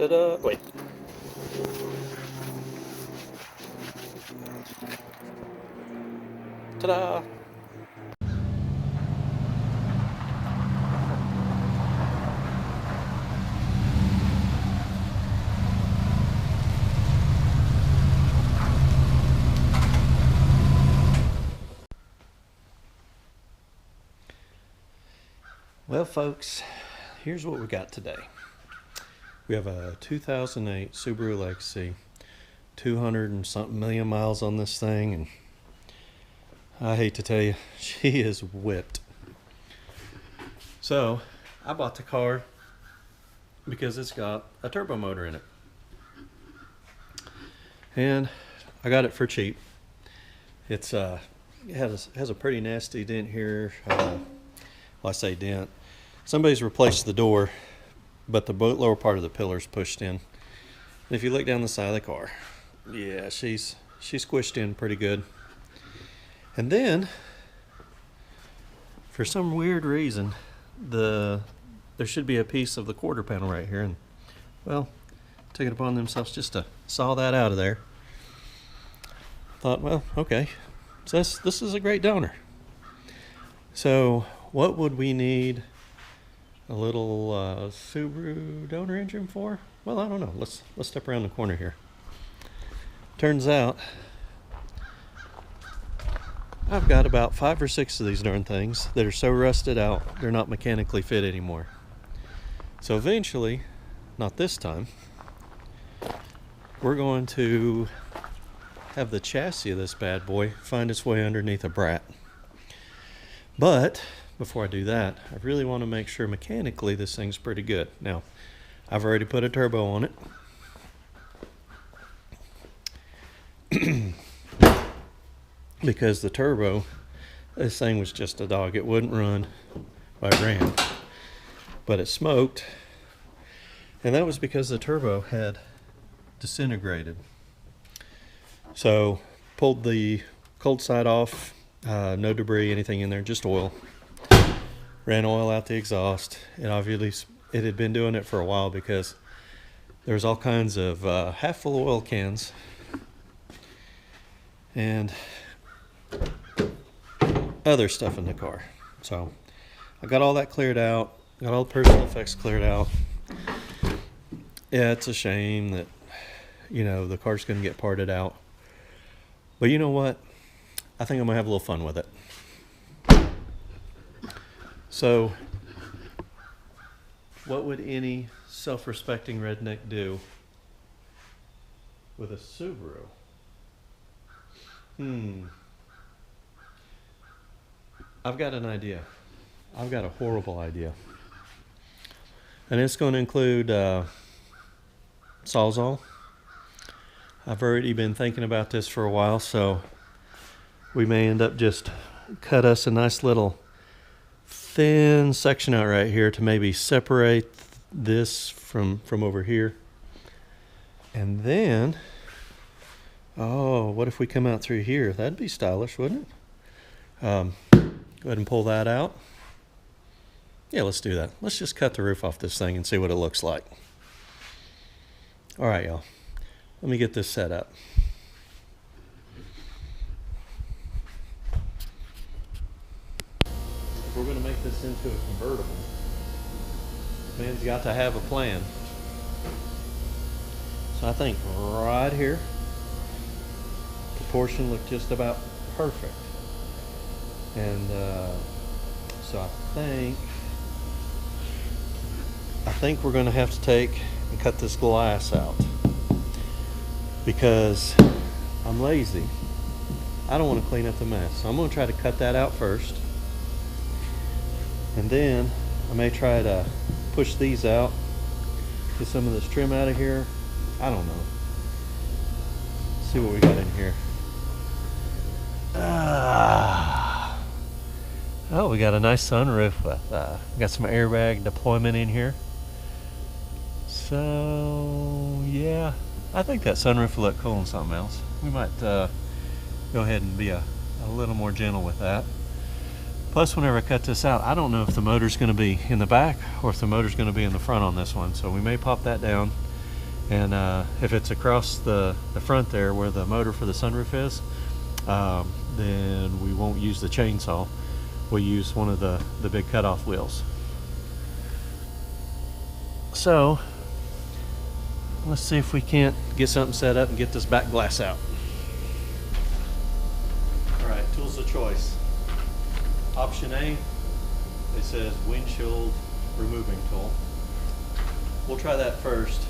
Ta-da! Wait. Ta-da! Well, folks, here's what we got today. We have a 2008 Subaru Legacy, 200 and something million miles on this thing, and I hate to tell you, she is whipped. So, I bought the car because it's got a turbo motor in it. And I got it for cheap. It has a pretty nasty dent here. Well, I say dent. Somebody's replaced the door, but the lower part of the pillar's pushed in. And if you look down the side of the car, yeah, she's squished in pretty good. And then, for some weird reason, there should be a piece of the quarter panel right here, and well, took it upon themselves just to saw that out of there. Thought, well, okay, so this is a great donor. So what would we need a little Subaru donor engine for? Well, I don't know. Let's step around the corner here. Turns out I've got about 5 or 6 of these darn things that are so rusted out they're not mechanically fit anymore. So eventually, not this time, we're going to have the chassis of this bad boy find its way underneath a brat. But before I do that, I really want to make sure mechanically this thing's pretty good. Now, I've already put a turbo on it because the turbo, this thing was just a dog. It wouldn't run. Well, it ran, but it smoked, and that was because the turbo had disintegrated. So pulled the cold side off, no debris, anything in there, just oil. Ran oil out the exhaust. It had been doing it for a while because there was all kinds of half full oil cans and other stuff in the car. So I got all that cleared out, got all the personal effects cleared out. Yeah, it's a shame that, you know, the car's going to get parted out. But you know what? I think I'm going to have a little fun with it. So, what would any self-respecting redneck do with a Subaru? I've got an idea. I've got a horrible idea. And it's going to include Sawzall. I've already been thinking about this for a while, so we may end up just cut us a nice little thin section out right here to maybe separate this from over here. And then, oh, what if we come out through here? That'd be stylish, wouldn't it? Go ahead and pull that out. Yeah, let's do that. Let's just cut the roof off this thing and see what it looks like. All right, y'all. Let me get this set up. If we're going to make this into a convertible, man's got to have a plan. So I think right here, proportion looked just about perfect. And so I think we're going to have to take and cut this glass out because I'm lazy. I don't want to clean up the mess. So I'm going to try to cut that out first. And then I may try to push these out, get some of this trim out of here. I don't know. Let's see what we got in here. Oh, we got a nice sunroof with got some airbag deployment in here. So yeah, I think that sunroof will look cool on something else. We might go ahead and be a little more gentle with that. Plus, whenever I cut this out, I don't know if the motor's going to be in the back or if the motor's going to be in the front on this one. So we may pop that down And if it's across the front there where the motor for the sunroof is, then we won't use the chainsaw. We'll use one of the big cutoff wheels. So let's see if we can't get something set up and get this back glass out. Alright, tools of choice. Option A, it says windshield removing tool. We'll try that first.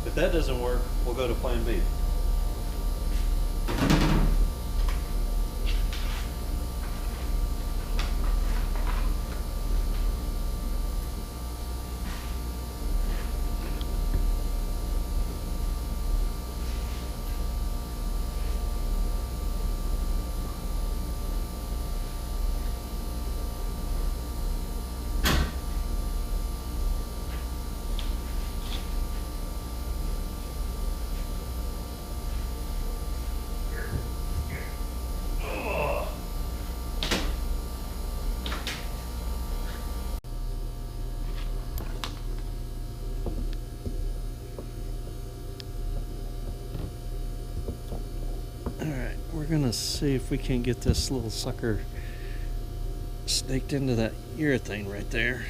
If that doesn't work, we'll go to plan B. Alright, we're gonna see if we can get this little sucker staked into that urethane right there.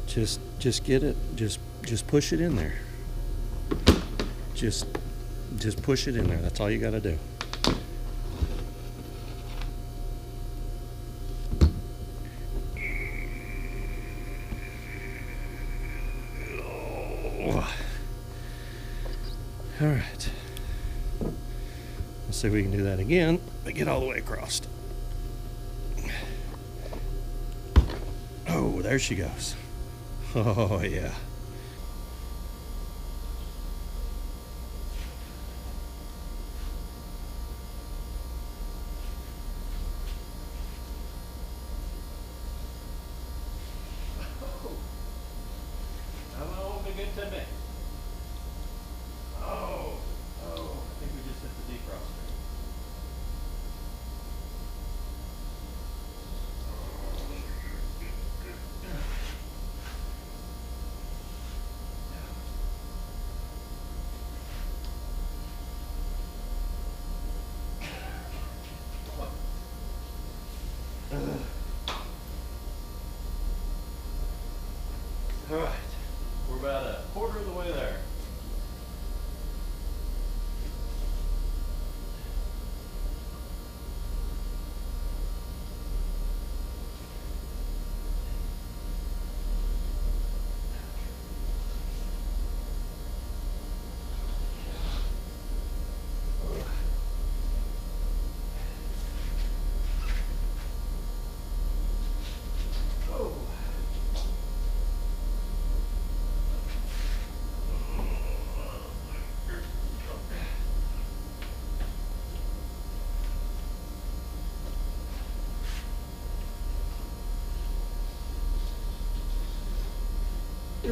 Just get it, just push it in there. Just push it in there. That's all you gotta do. All right. Let's see if we can do that again, but get all the way across. Oh, there she goes. Oh, yeah. All right, we're about a quarter of the way there.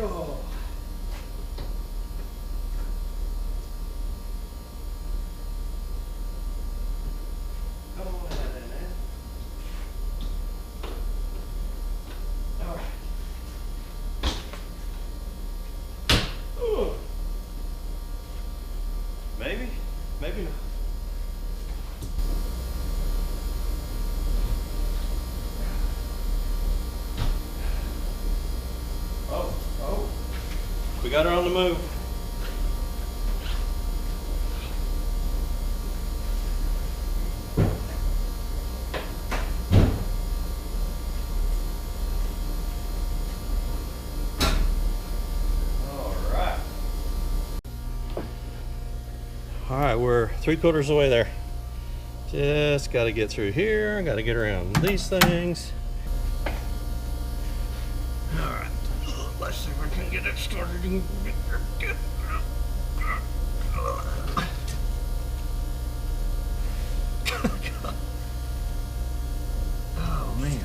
Oh. Come on with that in there. All right. Ooh. Maybe, maybe not. We got her on the move. All right, we're 3/4 of the way there. Just got to get through here. Got to get around these things. All right, let's see if I can get it started. Oh man.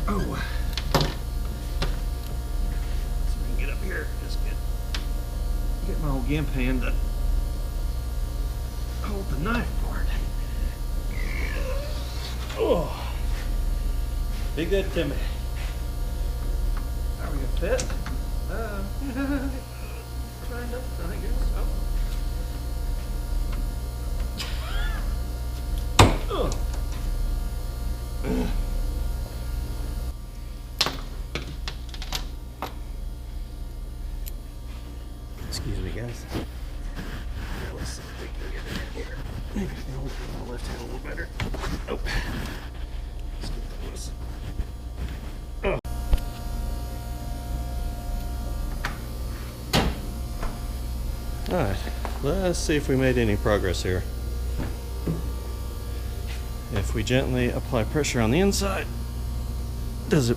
Oh. gimp hand to hold the knife part. Oh, be good, Timmy. Are we gonna fit? Kind of, I guess. Oh. Excuse me, guys. Let's see if we can get it in here. Maybe I can hold it with my left hand a little better. Oh. Let's get this. Oh. Alright, let's see if we made any progress here. If we gently apply pressure on the inside, does it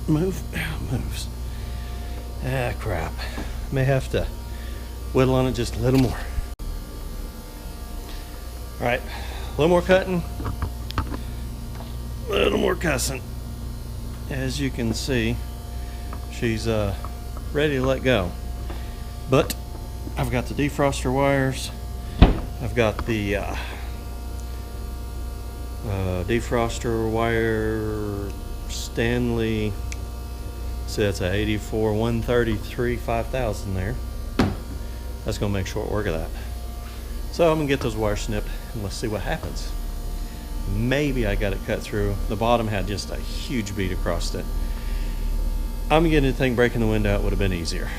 move? Yeah, it moves. Ah, crap. May have to whittle on it just a little more. Alright, a little more cutting, a little more cussing. As you can see, she's ready to let go. But I've got the defroster wires, I've got the defroster wire Stanley. So that's a 84 133 5000 there. That's gonna make short work of that. So I'm gonna get those wires snipped and let's see what happens. Maybe I got it cut through. The bottom had just a huge bead across it. I'm getting the thing breaking the window out would have been easier.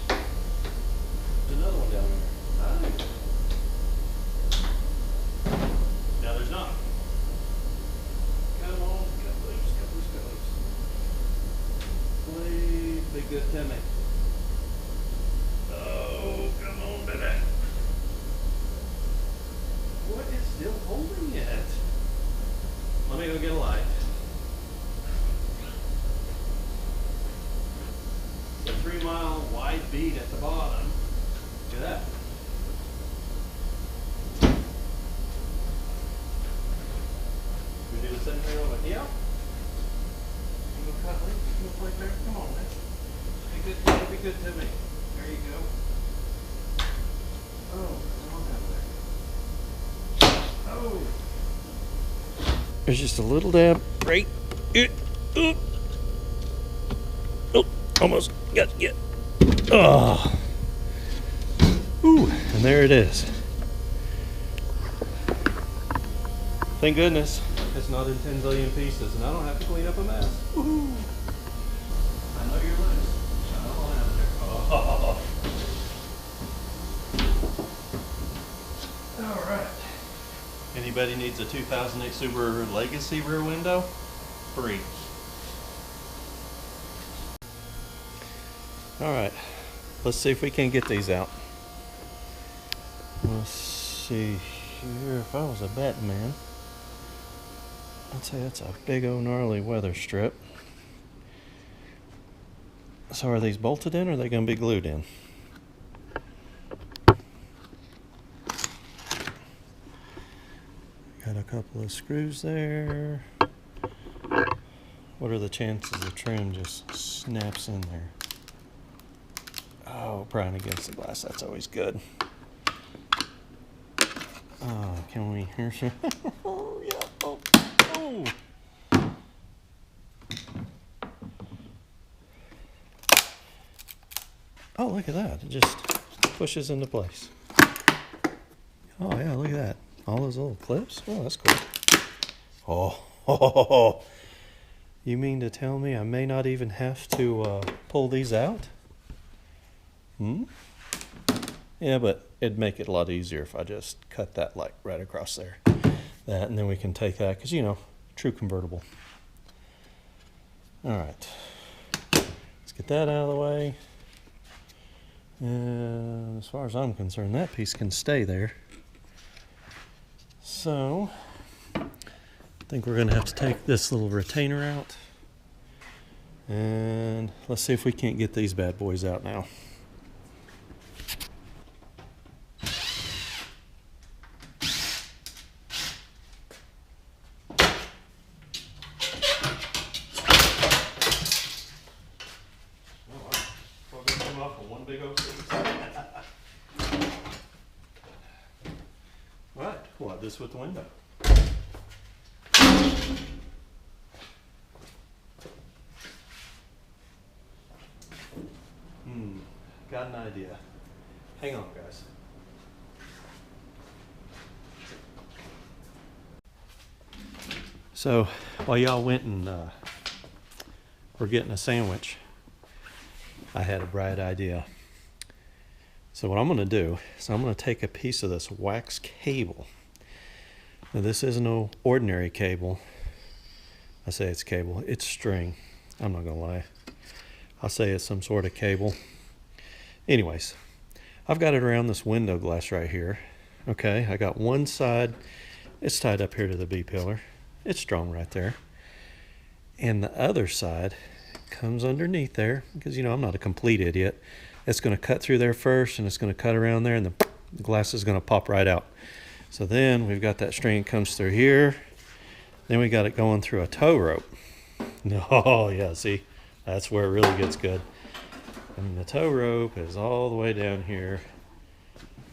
There's another one down there. Now there's not. Come on, cut loose, cut loose, cut loose. Please be good to me. Oh, come on, baby. What is still holding it? Let me go get a light. The 3 mile wide bead at the bottom. Look at that. We do the same thing over here. You go cut length, you go play there. Come on, man. Be good to me. There you go. Oh, come on down there. Oh. There's just a little dab right. Oh, almost got it. Oh. Ooh, and there it is. Thank goodness it's not in 10 zillion pieces and I don't have to clean up a mess. Woohoo. I know you're loose. Come on out there. Oh. All right. Anybody needs a 2008 Subaru Legacy rear window? Free. All right. Let's see if we can get these out. Let's see here. If I was a betting man, I'd say that's a big old gnarly weather strip. So are these bolted in or are they going to be glued in? Got a couple of screws there. What are the chances the trim just snaps in there? Oh, prying against the glass, that's always good. Oh, can we hear some? Oh, yeah. Oh, oh. Oh, look at that. It just pushes into place. Oh, yeah, look at that. All those little clips. Oh, that's cool. Oh, you mean to tell me I may not even have to pull these out? Yeah, but it'd make it a lot easier if I just cut that like right across there. That, and then we can take that, because, you know, true convertible. All right. Let's get that out of the way. And as far as I'm concerned, that piece can stay there. So, I think we're going to have to take this little retainer out. And let's see if we can't get these bad boys out now. this with the window. Got an idea. Hang on, guys. So while y'all went and were getting a sandwich, I had a bright idea. So what I'm going to do is I'm going to take a piece of this wax cable. Now this isn't no ordinary cable. I say it's cable. It's string. I'm not going to lie. I'll say it's some sort of cable. Anyways, I've got it around this window glass right here. Okay, I got one side. It's tied up here to the B-pillar. It's strong right there. And the other side comes underneath there because, you know, I'm not a complete idiot. It's going to cut through there first, and it's going to cut around there, and the glass is going to pop right out. So then we've got that string that comes through here. Then we got it going through a tow rope. Oh, yeah, see? That's where it really gets good. And the tow rope is all the way down here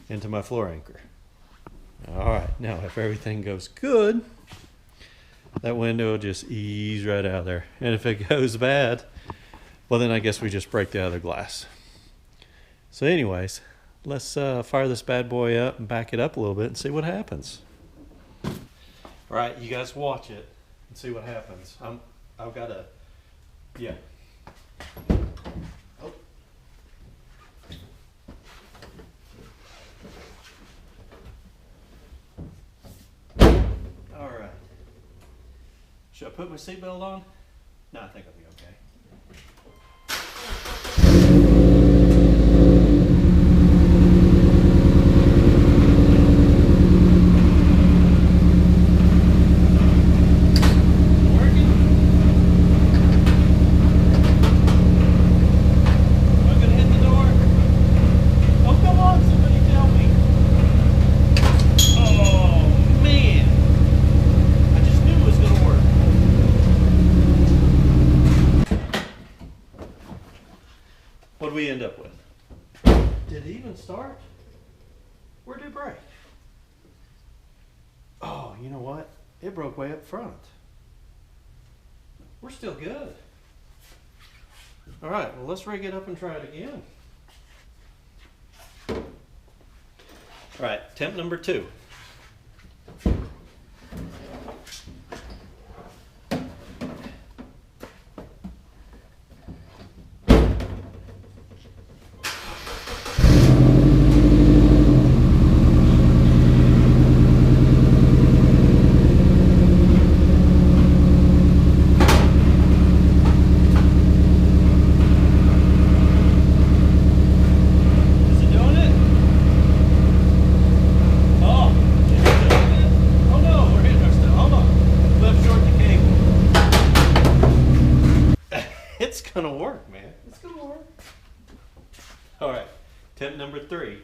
into my floor anchor. All right, now if everything goes good, that window will just ease right out of there. And if it goes bad, well, then I guess we just break the other glass. So anyways, let's fire this bad boy up and back it up a little bit and see what happens. All right, you guys watch it and see what happens. I've got a, yeah. Oh. All right. Should I put my seatbelt on? No, I think I'll be okay. What did we end up with? Did it even start? Where'd it break? Oh, you know what? It broke way up front. We're still good. All right, well, let's rig it up and try it again. All right, attempt number 2. It's gonna work, man. It's gonna work. All right, attempt number 3.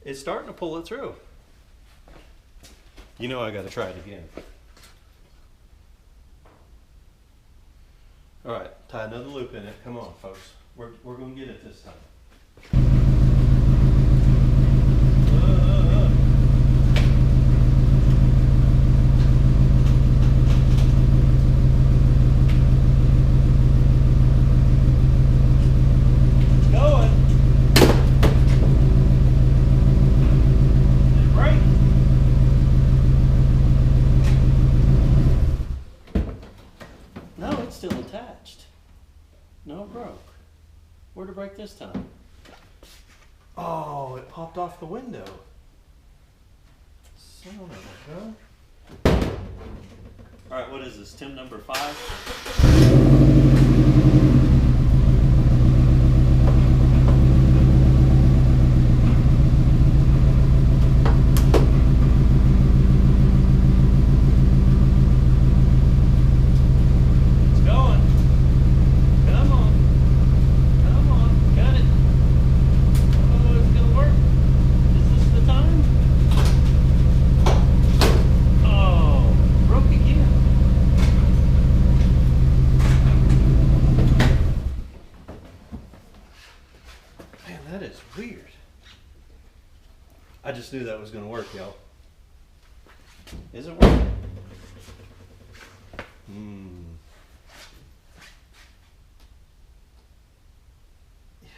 It's starting to pull it through. You know I gotta try it again. All right, tie another loop in it. Come on, folks. We're gonna get it this time. Still attached. No, it broke. Where'd it break this time? Oh, it popped off the window. Son of a is this, Tim number 5? That is weird. I just knew that was going to work, y'all. Is it working?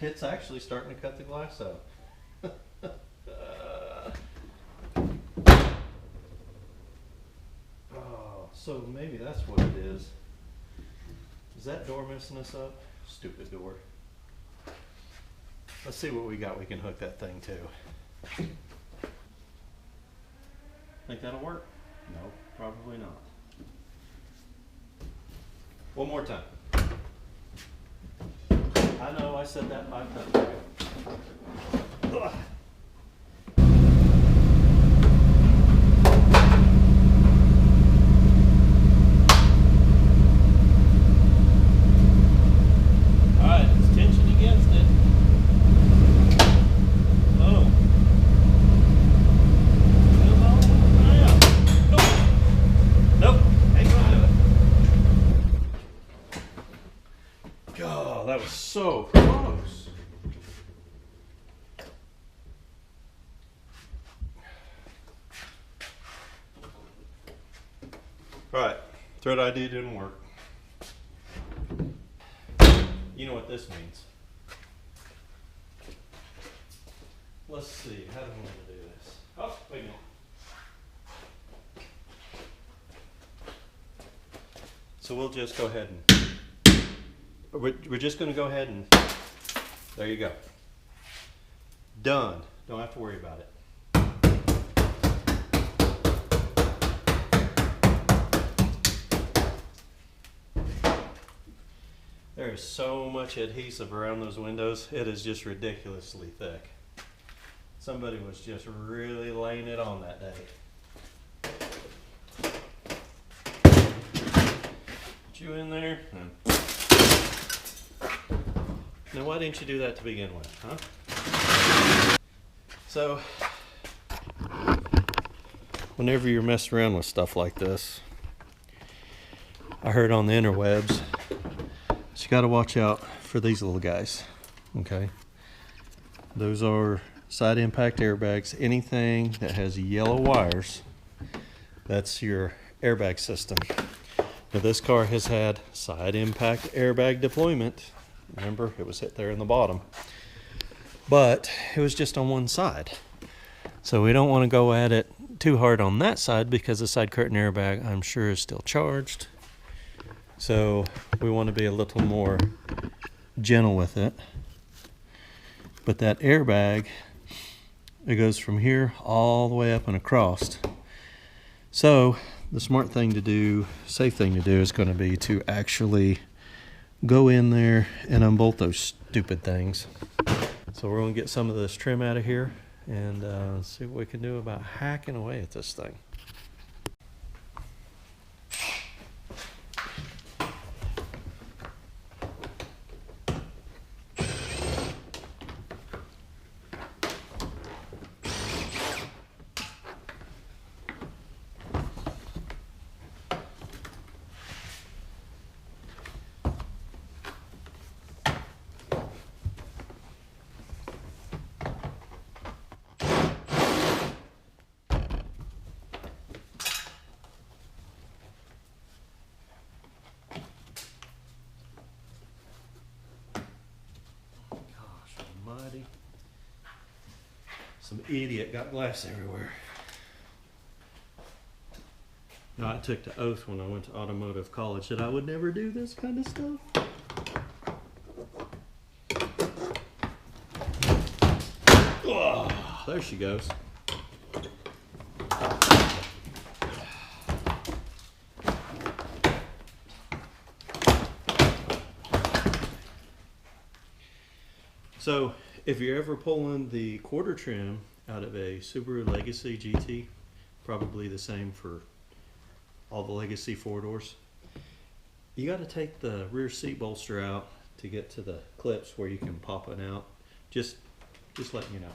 It's actually starting to cut the glass out. Oh, so maybe that's what it is. Is that door messing us up? Stupid door. Let's see what we got we can hook that thing to. Think that'll work? No, probably not. One more time. I know I said that 5 times. Ugh. That was so close. All right, thread ID didn't work. You know what this means. Let's see, how do we want to do this? Oh, wait a minute. So we'll just go ahead and we're just going to go ahead and, there you go. Done. Don't have to worry about it. There is so much adhesive around those windows. It is just ridiculously thick. Somebody was just really laying it on that day. Put you in there. Now why didn't you do that to begin with, huh? So, whenever you're messing around with stuff like this, I heard on the interwebs, so you got to watch out for these little guys, okay? Those are side impact airbags. Anything that has yellow wires, that's your airbag system. Now this car has had side impact airbag deployment. Remember, it was hit there in the bottom, but it was just on one side. So we don't want to go at it too hard on that side because the side curtain airbag, I'm sure, is still charged. So we want to be a little more gentle with it. But that airbag, it goes from here all the way up and across. So the smart thing to do, safe thing to do, is going to be to actually go in there and unbolt those stupid things. So we're going to get some of this trim out of here and see what we can do about hacking away at this thing. Some idiot got glass everywhere. Now, I took the oath when I went to Automotive college that I would never do this kind of stuff. Oh, there she goes. So if you're ever pulling the quarter trim out of a Subaru Legacy GT, probably the same for all the Legacy 4-doors, you got to take the rear seat bolster out to get to the clips where you can pop it out. Just letting you know.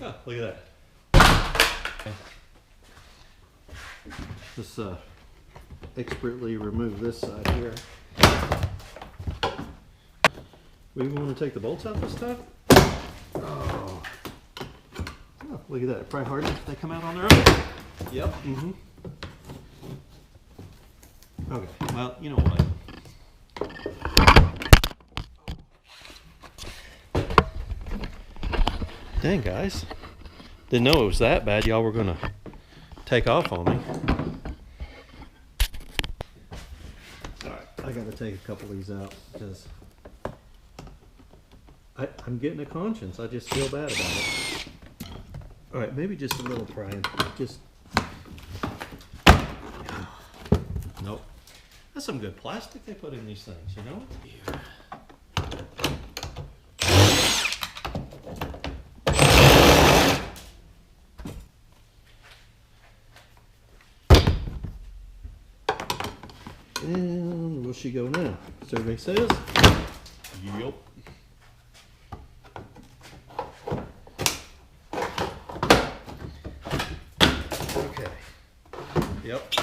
Oh, look at that. Just expertly remove this side here. We even want to take the bolts out this time? Oh, look at that. Probably hard if they come out on their own. Yep. Mm-hmm. Okay, well, you know what? Dang, guys. Didn't know it was that bad. Y'all were going to take off on me. Alright, I got to take a couple of these out because I'm getting a conscience. I just feel bad about it. Alright, maybe just a little prying. Just... Nope. That's some good plastic they put in these things, you know? Yeah. And where she go now? Survey says. Yep. Okay. Yep.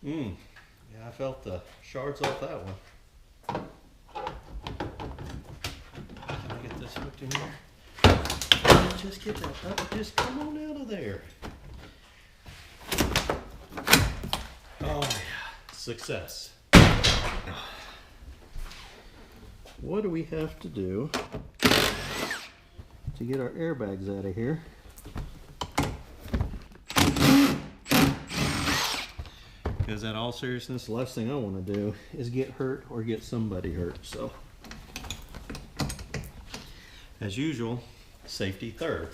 Yeah, I felt the shards off that one. Can I get this hooked in here? Just get that up. Just come on out of there. Oh yeah, success. What do we have to do to get our airbags out of here? Because in all seriousness, the last thing I want to do is get hurt or get somebody hurt. So, as usual, safety third.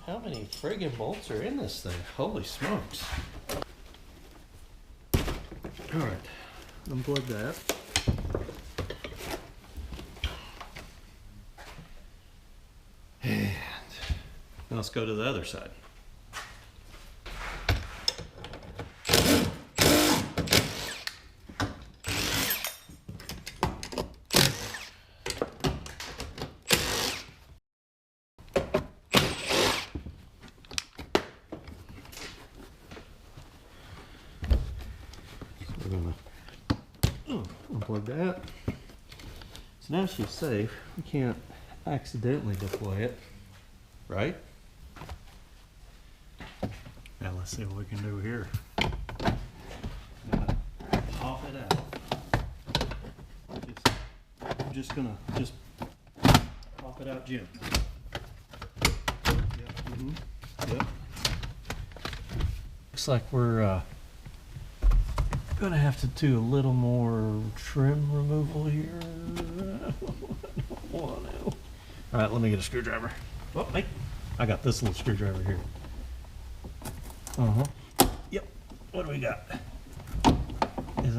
How many friggin' bolts are in this thing? Holy smokes. Alright, unplug that. And now let's go to the other side. We're gonna unplug that. So now she's safe. We can't accidentally deploy it, right? Now let's see what we can do here. Pop it out. I'm just gonna pop it out, Jim. Yep. Mm-hmm. Yep. Looks like we're gonna have to do a little more trim removal here. I don't want to. All right, let me get a screwdriver. Oh, hey, I got this little screwdriver here. Yep. What do we got? Does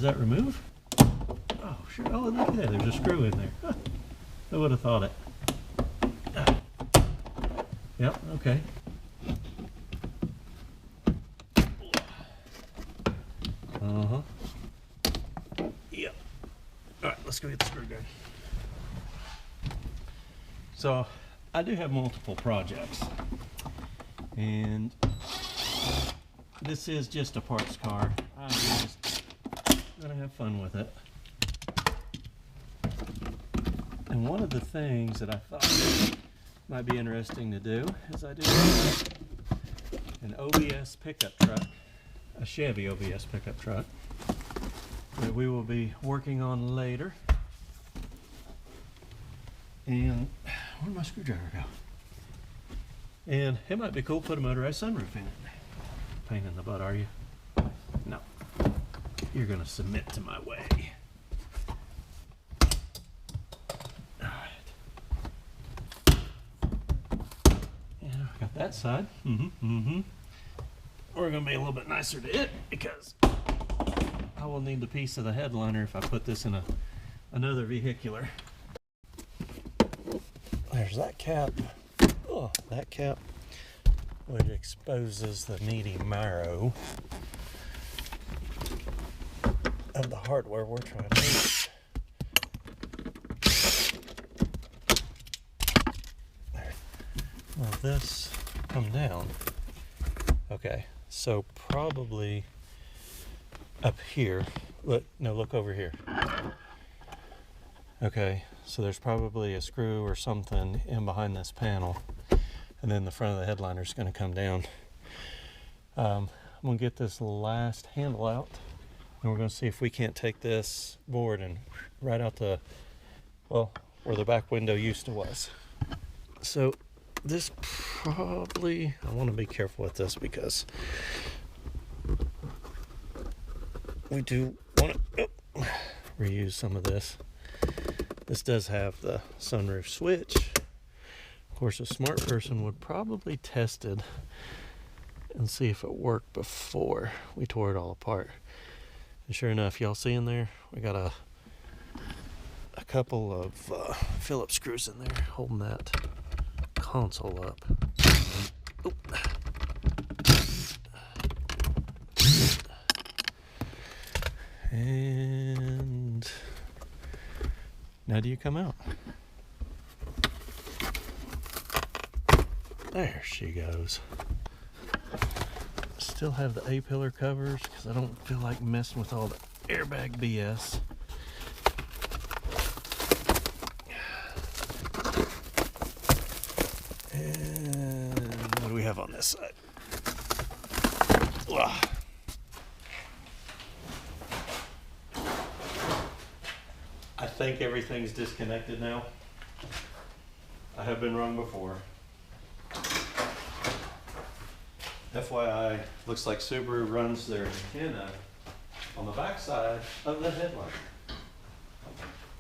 that remove? Oh, sure. Oh, look at that. There's a screw in there. Huh. I would have thought it. Yep. Okay. Yep. All right, let's go get the screwdriver. So, I do have multiple projects, and this is just a parts car. I'm just gonna have fun with it. And one of the things that I thought might be interesting to do is I do have an OBS pickup truck, a Chevy OBS pickup truck that we will be working on later. And where'd my screwdriver go? And it might be cool to put a motorized sunroof in it. Pain in the butt, are you? No. You're gonna submit to my way. that side. We're gonna be a little bit nicer to it because I will need the piece of the headliner if I put this in another vehicular. There's that cap. Oh, that cap, which exposes the meaty marrow of the hardware we're trying to use. There. Will this come down? Okay, so probably up here. Look over here. Okay, so there's probably a screw or something in behind this panel, and then the front of the headliner is going to come down. I'm going to get this last handle out, and we're going to see if we can't take this board and right out the, well, where the back window used to was. So this probably, I want to be careful with this because we do want to reuse some of this. This does have the sunroof switch. Of course, a smart person would probably test it and see if it worked before we tore it all apart. And sure enough, y'all see in there, we got a couple of Phillips screws in there holding that console up. Oh. And now do you come out? There she goes. Still have the A-pillar covers because I don't feel like messing with all the airbag BS. And what do we have on this side? Ugh. I think everything's disconnected now. I have been wrong before. FYI, looks like Subaru runs their antenna on the back side of the headlight.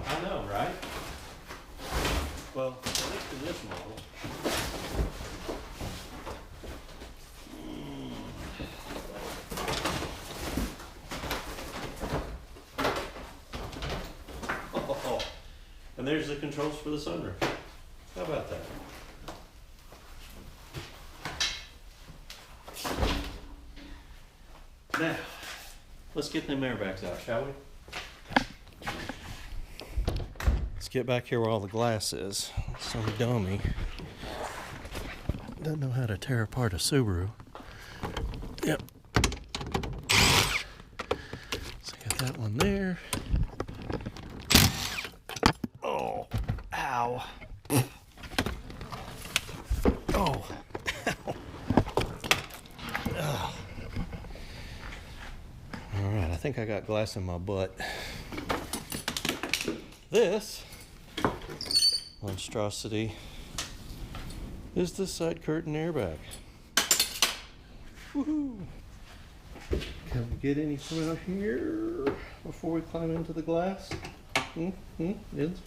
I know, right? Well, at least in this model. Oh, and there's the controls for the sunroof. How about that? Now, let's get them airbags out, shall we? Let's get back here where all the glass is. Some dummy doesn't know how to tear apart a Subaru. Yep. So I got that one there. Oh, ow. Oh, ow. Ugh. All right, I think I got glass in my butt. This monstrosity is the side curtain airbag. Woohoo! Can we get anything out here before we climb into the glass? Can we? This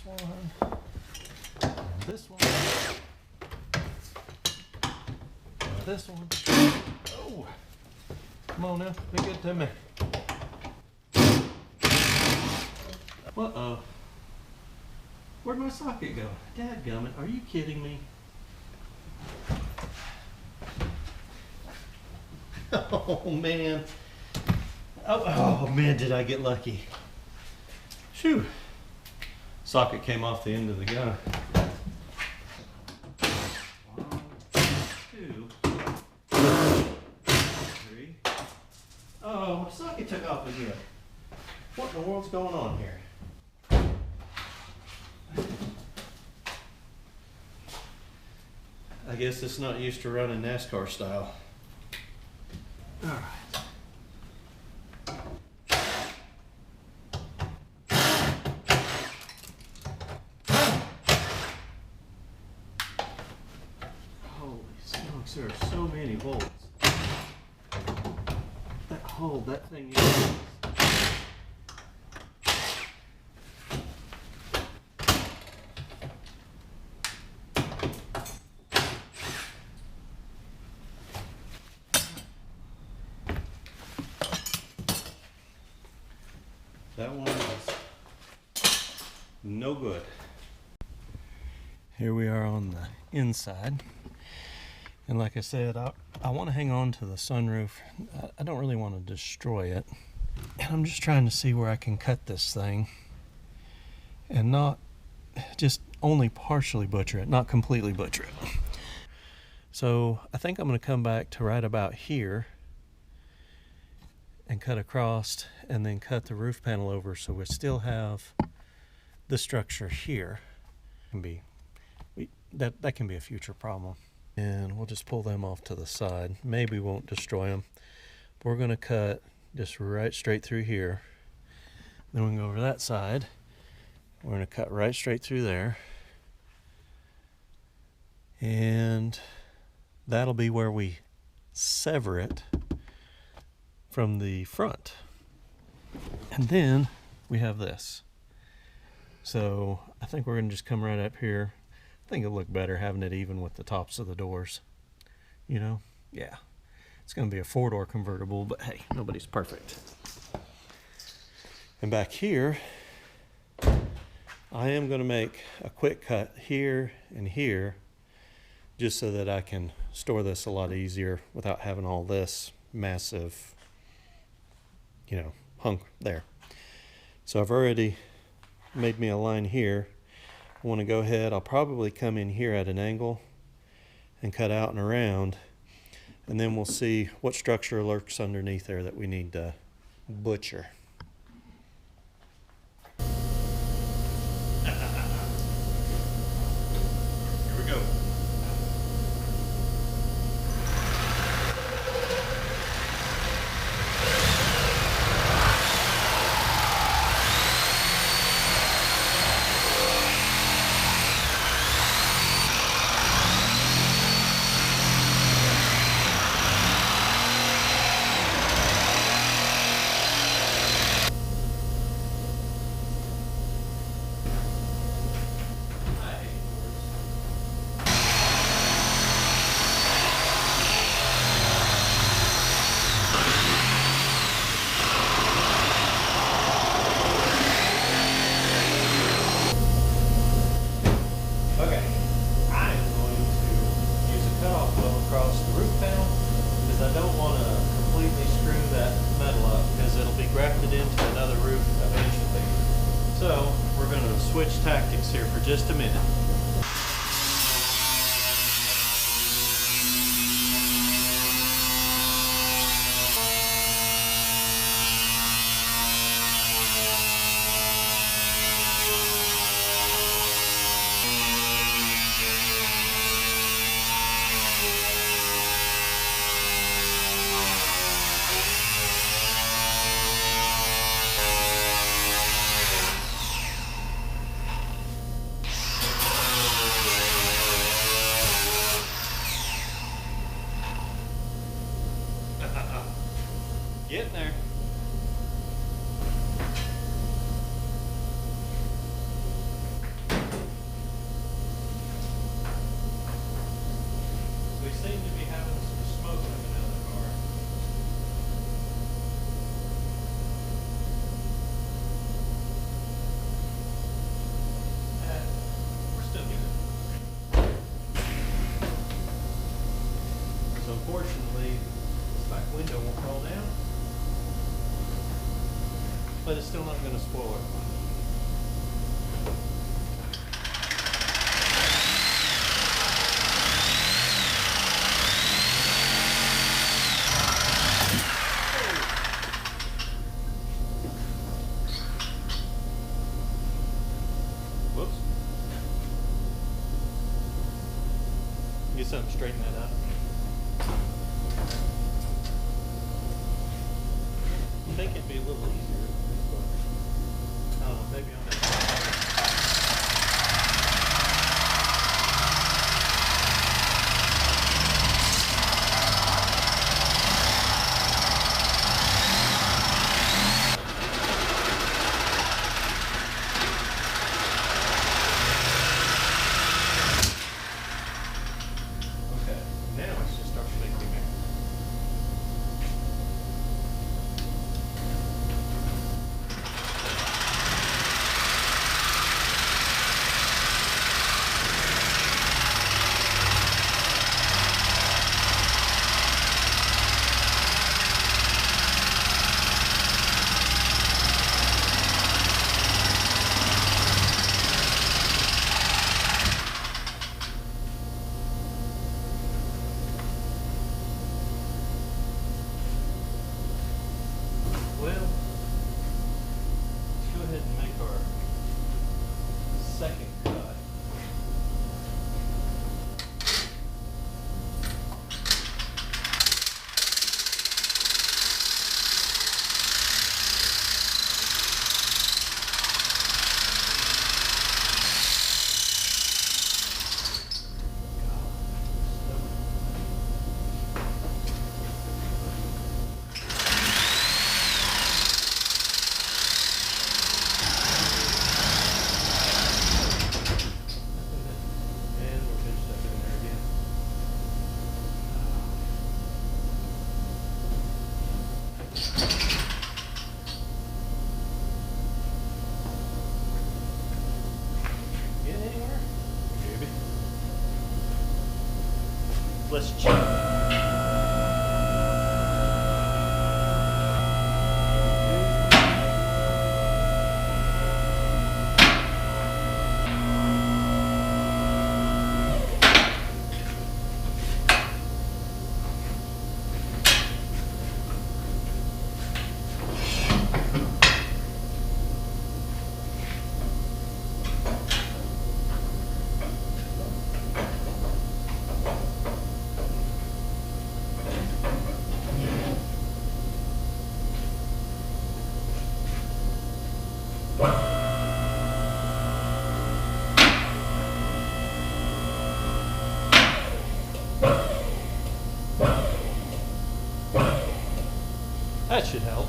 one. This one. This one. Oh! Come on now, be good to me. Uh-oh. Where'd my socket go? Dadgummit, are you kidding me? Oh man. Oh man, did I get lucky. Shoo. Socket came off the end of the gun. 1, 2, 3. Oh, my socket took off again. What in the world's going on here? I guess it's not used to running NASCAR style. All right. Holy smokes, there are so many bolts. That thing is. no good. Here we are on the inside. And like I said, I want to hang on to the sunroof. I don't really want to destroy it. And I'm just trying to see where I can cut this thing and not just only partially butcher it, not completely butcher it. So I think I'm going to come back to right about here and cut across and then cut the roof panel over so we still have the structure here. That can be a future problem. And we'll just pull them off to the side. Maybe won't destroy them. But we're going to cut just right straight through here. Then we can go over that side. We're going to cut right straight through there. And that'll be where we sever it from the front. And then we have this. So I think we're going to just come right up here. I think it'll look better having it even with the tops of the doors. You know? Yeah. It's going to be a 4-door convertible, but hey, nobody's perfect. And back here, I am going to make a quick cut here and here just so that I can store this a lot easier without having all this massive, hunk there. So I've already made me a line here. I want to go ahead, I'll probably come in here at an angle and cut out and around, and then we'll see what structure lurks underneath there that we need to butcher. Here we go. Switch tactics here for just a minute. Getting there. We seem to be having some smoke coming out of the car. We're still good. So unfortunately, this back window won't roll down. But it's still not going to spoil it. Whoops. Get something to straighten that up. I think it'd be a little easier. Maybe on that. Okay, now it's just start shaking there. Let's check. That should help.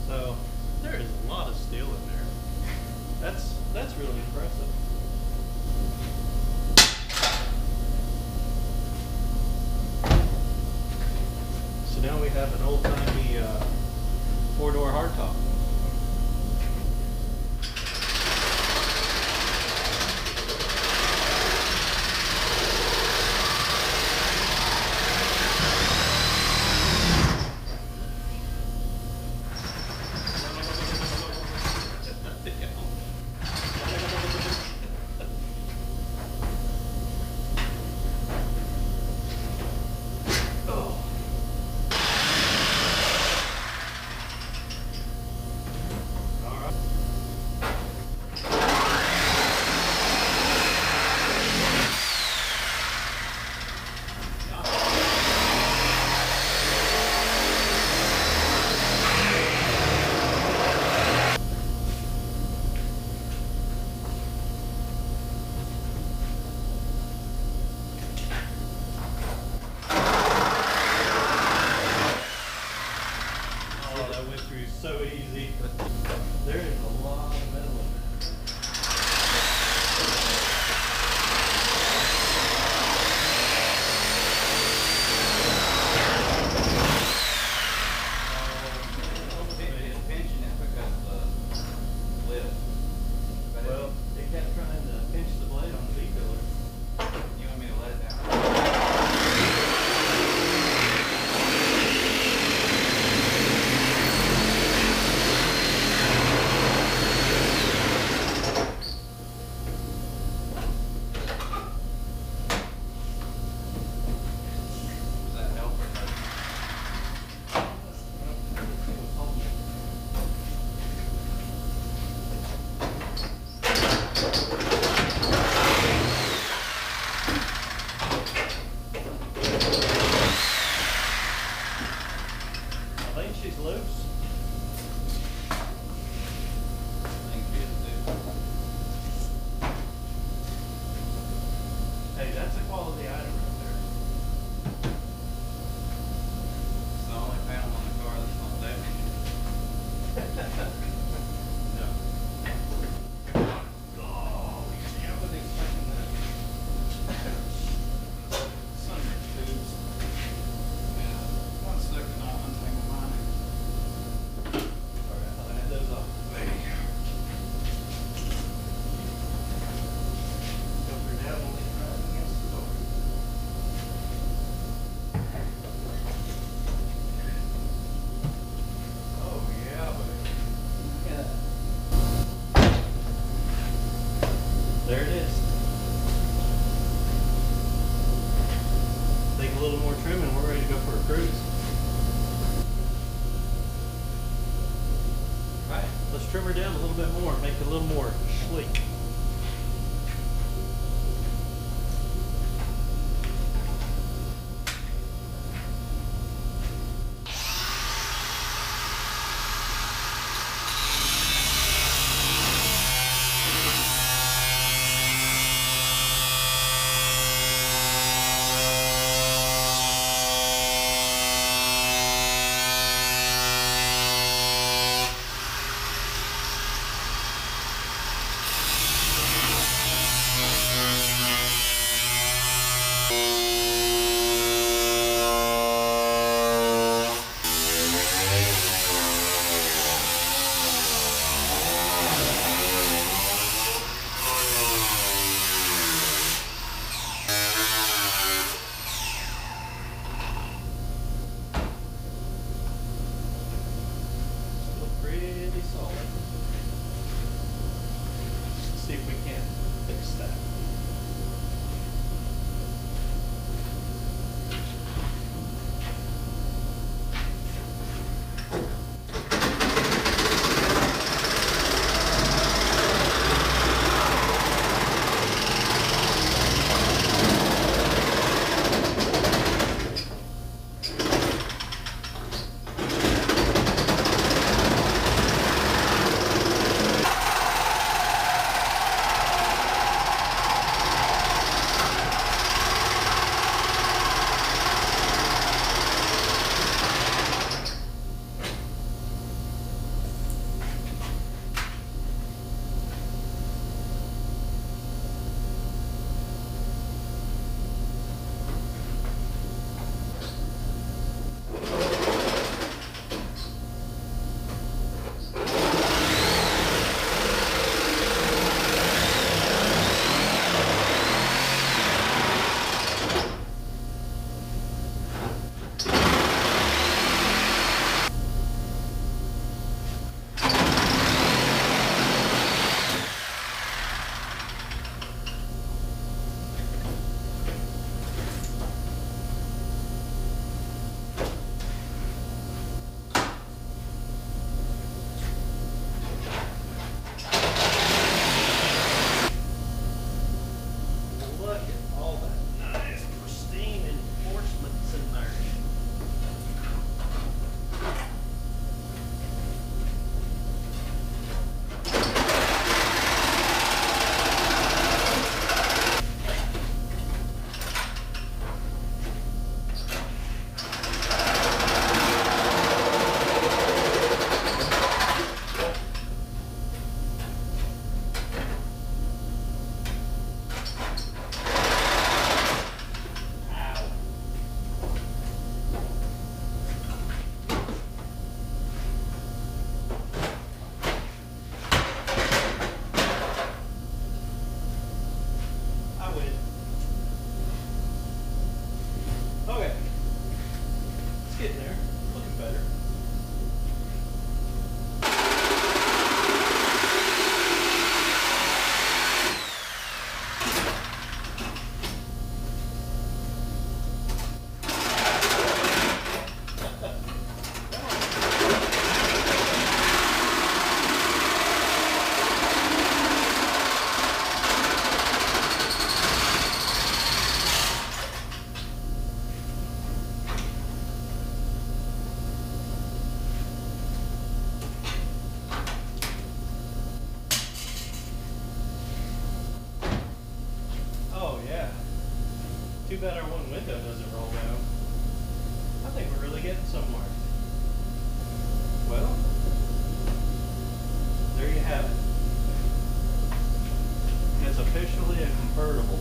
So there is a lot of steel in there. That's really impressive. So now we have an old-timey four-door hardtop. So easy, but there is a lot of metal in there. Well, it kept trying to pinch the blade on the B-pillar. You want me to let it down? I think she's loose. Hey, that's a quality item right there. It's the only panel on the car that's not damaged. No. Oh, yeah, I wasn't expecting that. Sunroof tubes. Yeah, 1 second, I'll untangle mine. Alright, I'll add those up. There you go. Go through that one, right against the door. Oh, yeah, buddy. Yeah. There it is. Take a little more trim and we're ready to go for a cruise. Alright, let's trim her down a little bit more, make it a little more sleek. bad our one window doesn't roll down. I think we're really getting somewhere. Well, there you have it. It's officially a convertible.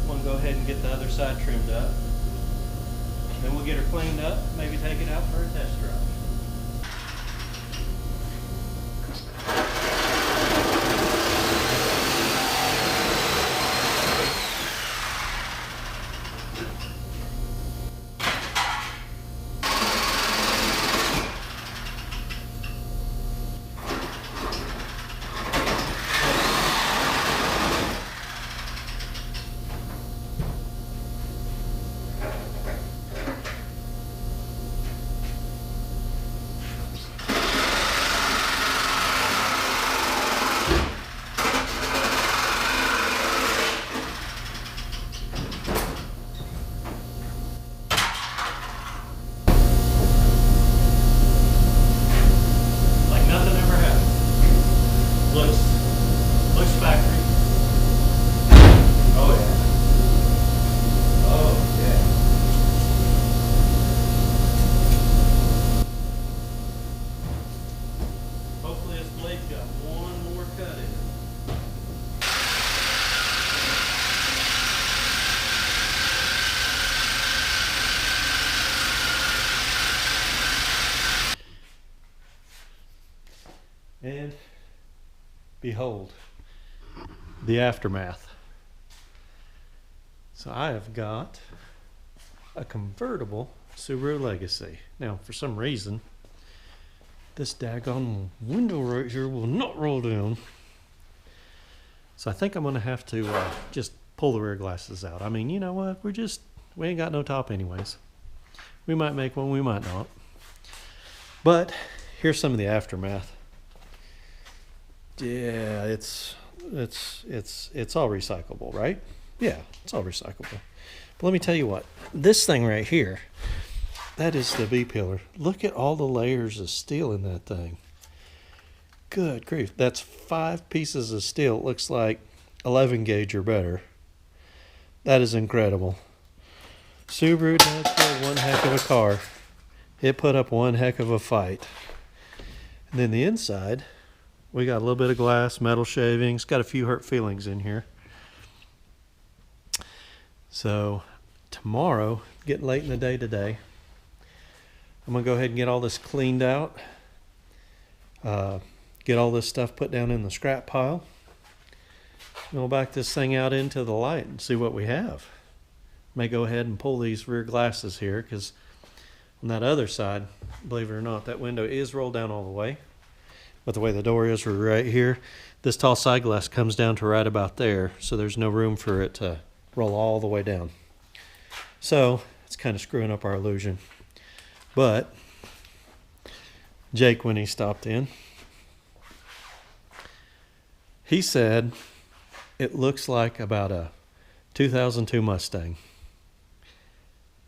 I'm going to go ahead and get the other side trimmed up. Then we'll get her cleaned up, maybe take it out for a test drive. Looks factory. Oh yeah. Oh yeah. Hopefully this blade's got one more cut in it. And behold, the aftermath. So I have got a convertible Subaru Legacy. Now, for some reason, this daggone window right here will not roll down. So I think I'm going to have to just pull the rear glasses out. I mean, you know what? We ain't got no top anyways. We might make one, we might not. But here's some of the aftermath. Yeah, it's all recyclable, right? Yeah, it's all recyclable. But let me tell you what, this thing right here, that is the B-pillar. Look at all the layers of steel in that thing. Good grief, that's 5 pieces of steel. It looks like 11 gauge or better. That is incredible. Subaru does build one heck of a car. It put up one heck of a fight. And then the inside, we got a little bit of glass, metal shavings, got a few hurt feelings in here. So tomorrow, getting late in the day today, I'm going to go ahead and get all this cleaned out, get all this stuff put down in the scrap pile. We'll back this thing out into the light and see what we have. May go ahead and pull these rear glasses here, because on that other side, believe it or not, that window is rolled down all the way. But the way the door is right here, this tall side glass comes down to right about there, so there's no room for it to roll all the way down. So it's kind of screwing up our illusion. But Jake, when he stopped in, he said it looks like about a 2002 Mustang.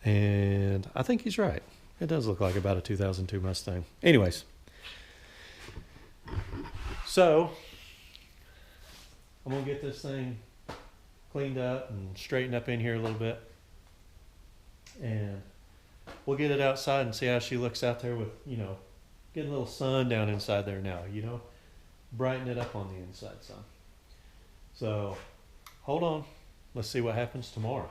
And I think he's right. It does look like about a 2002 Mustang. Anyways. So, I'm going to get this thing cleaned up and straightened up in here a little bit. And we'll get it outside and see how she looks out there with, you know, getting a little sun down inside there now, you know. Brighten it up on the inside some. So, hold on. Let's see what happens tomorrow.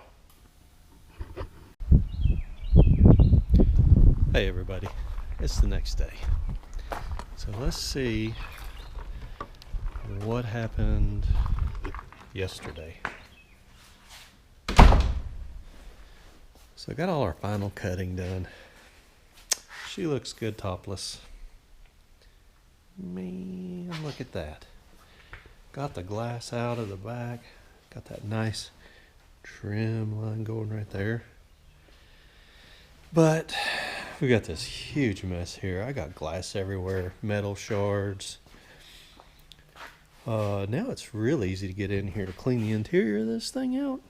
Hey everybody, it's the next day. So let's see what happened yesterday. So I got all our final cutting done. She looks good topless. Man, look at that. Got the glass out of the back. Got that nice trim line going right there. But we got this huge mess here. I got glass everywhere, metal shards. Now it's real easy to get in here to clean the interior of this thing out.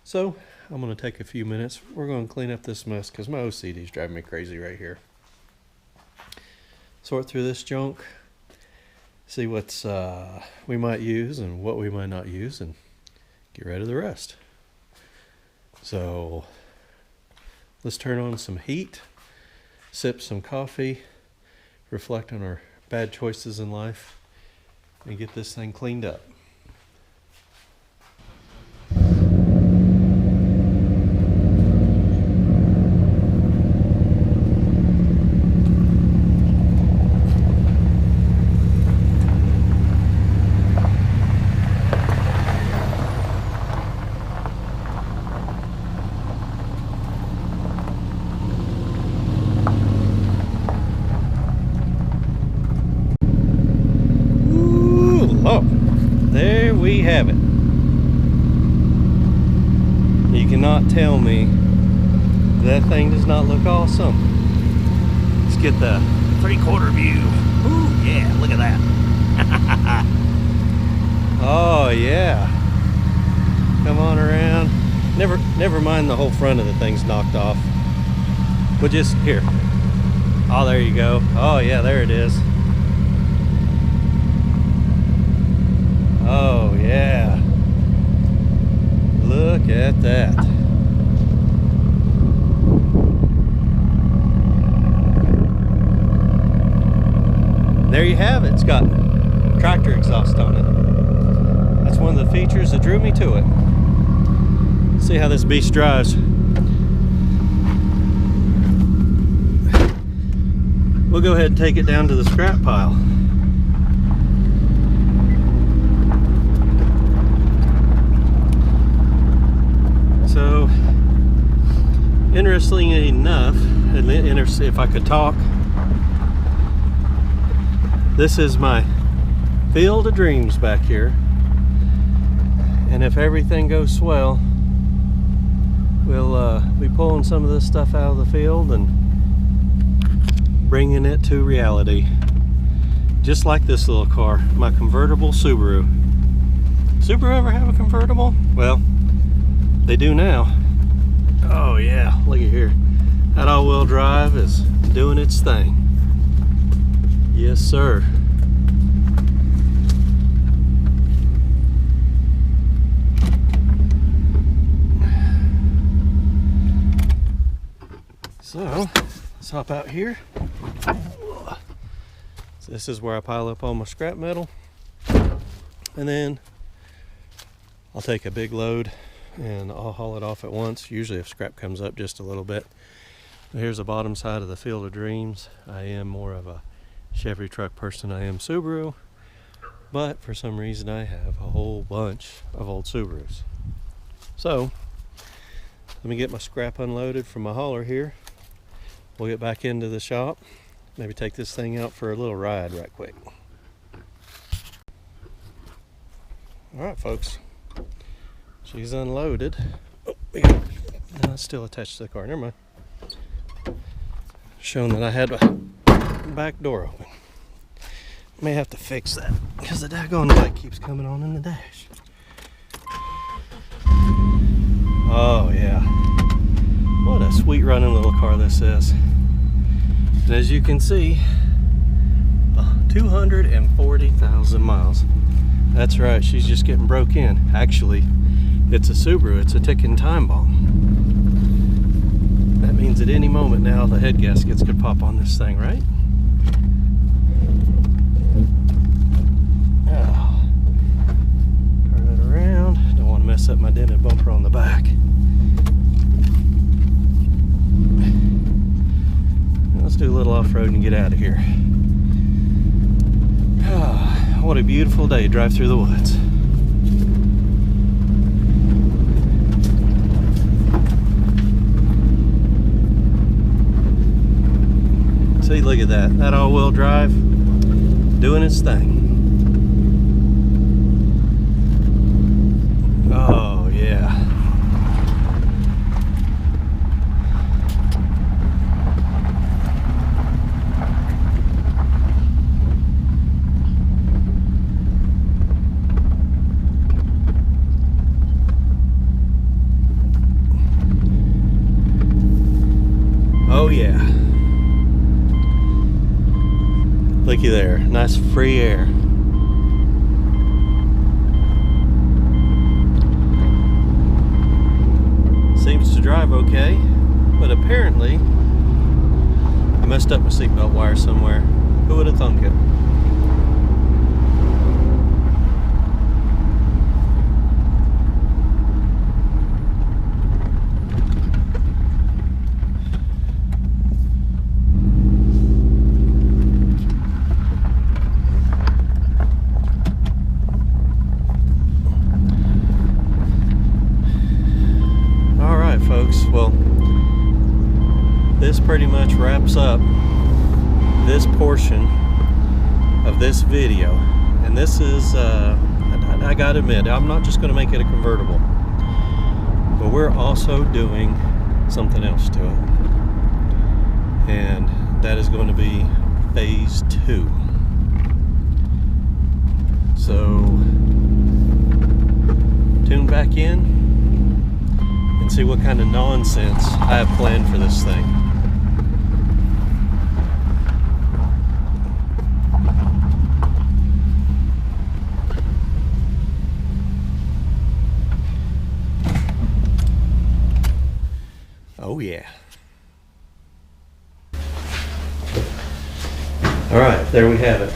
So I'm going to take a few minutes. We're going to clean up this mess because my OCD is driving me crazy right here. Sort through this junk, see what's we might use and what we might not use, and get rid of the rest. So let's turn on some heat, sip some coffee, reflect on our bad choices in life, and get this thing cleaned up. There we have it. You cannot tell me that thing does not look awesome. Let's get the 3/4 view. Ooh, yeah, look at that. Oh yeah. Come on around. Never mind the whole front of the thing's knocked off. But just here. Oh, there you go. Oh yeah, there it is. Oh yeah, look at that. There you have it. It's got tractor exhaust on it. That's one of the features that drew me to it. Let's see how this beast drives. We'll go ahead and take it down to the scrap pile. So, interestingly enough, if I could talk, this is my field of dreams back here. And if everything goes swell, we'll be pulling some of this stuff out of the field and bringing it to reality. Just like this little car, my convertible Subaru. Subaru ever have a convertible? Well, they do now. Oh yeah, look at here. That all-wheel drive is doing its thing. Yes, sir. So, let's hop out here. So this is where I pile up all my scrap metal. And then I'll take a big load and I'll haul it off at once, usually if scrap comes up just a little bit. Here's the bottom side of the Field of Dreams. I am more of a Chevy truck person, I am Subaru, but for some reason I have a whole bunch of old Subarus. So let me get my scrap unloaded from my hauler here. We'll get back into the shop, maybe take this thing out for a little ride right quick. Alright folks, she's unloaded. Oh, no, it's still attached to the car. Never mind. Showing that I had a back door open. May have to fix that because the daggone light keeps coming on in the dash. Oh yeah. What a sweet running little car this is. And as you can see, 240,000 miles. That's right, she's just getting broke in. Actually, it's a Subaru, it's a ticking time bomb. That means at any moment now the head gaskets could pop on this thing, right? Oh. Turn it around. Don't want to mess up my dented bumper on the back. Let's do a little off-road and get out of here. Oh, what a beautiful day to drive through the woods. See, look at that. That all-wheel drive doing its thing. Oh, yeah. Oh, yeah. Looky there, nice free air. See, to drive okay, but apparently I messed up my seatbelt wire somewhere. Who would have thunk it? Folks, well, this pretty much wraps up this portion of this video, and this is I gotta admit, I'm not just going to make it a convertible, but we're also doing something else to it, and that is going to be phase 2. So tune back in and see what kind of nonsense I have planned for this thing. Oh yeah. Alright, there we have it.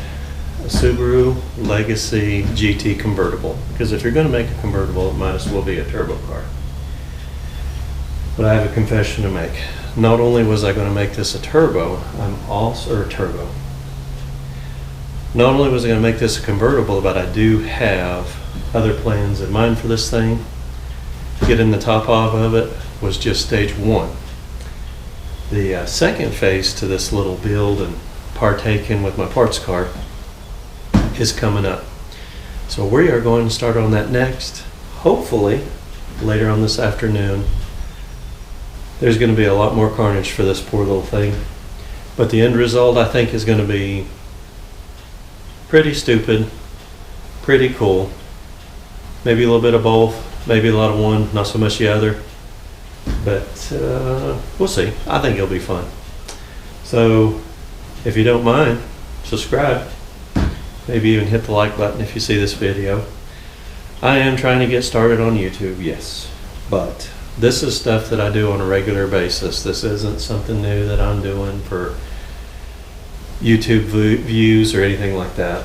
A Subaru Legacy GT convertible. Because if you're going to make a convertible, it might as well be a turbo car. But I have a confession to make. Not only was I going to make this a turbo, Not only was I going to make this a convertible, but I do have other plans in mind for this thing. Getting the top off of it was just stage 1. The second phase to this little build and partaking with my parts car is coming up. So we are going to start on that next, hopefully later on this afternoon. There's going to be a lot more carnage for this poor little thing, but the end result I think is going to be pretty stupid, pretty cool, maybe a little bit of both, maybe a lot of one, not so much the other, but we'll see. I think it'll be fun. So if you don't mind, subscribe, maybe even hit the like button if you see this video. I am trying to get started on YouTube, yes, but this is stuff that I do on a regular basis. This isn't something new that I'm doing for YouTube views or anything like that.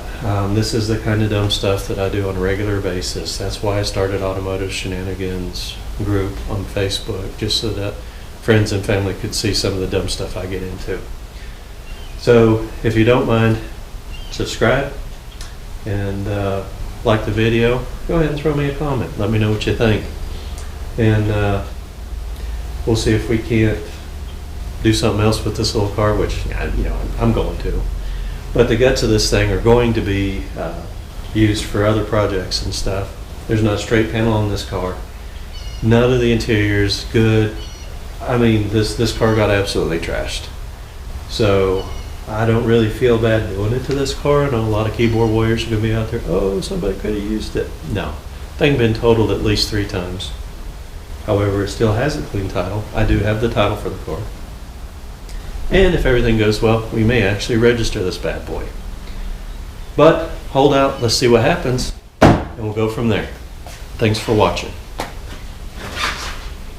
This is the kind of dumb stuff that I do on a regular basis. That's why I started Automotive Shenanigans group on Facebook, just so that friends and family could see some of the dumb stuff I get into. So if you don't mind, subscribe and like the video. Go ahead and throw me a comment. Let me know what you think. And we'll see if we can't do something else with this little car, which I'm going to. But the guts of this thing are going to be used for other projects and stuff. There's not a straight panel on this car. None of the interior is good. I mean, this car got absolutely trashed. So I don't really feel bad doing it to this car. I know a lot of keyboard warriors are going to be out there, oh, somebody could have used it. No, thing been totaled at least 3 times. However, it still has a clean title. I do have the title for the car. And if everything goes well, we may actually register this bad boy. But hold out, let's see what happens, and we'll go from there. Thanks for watching.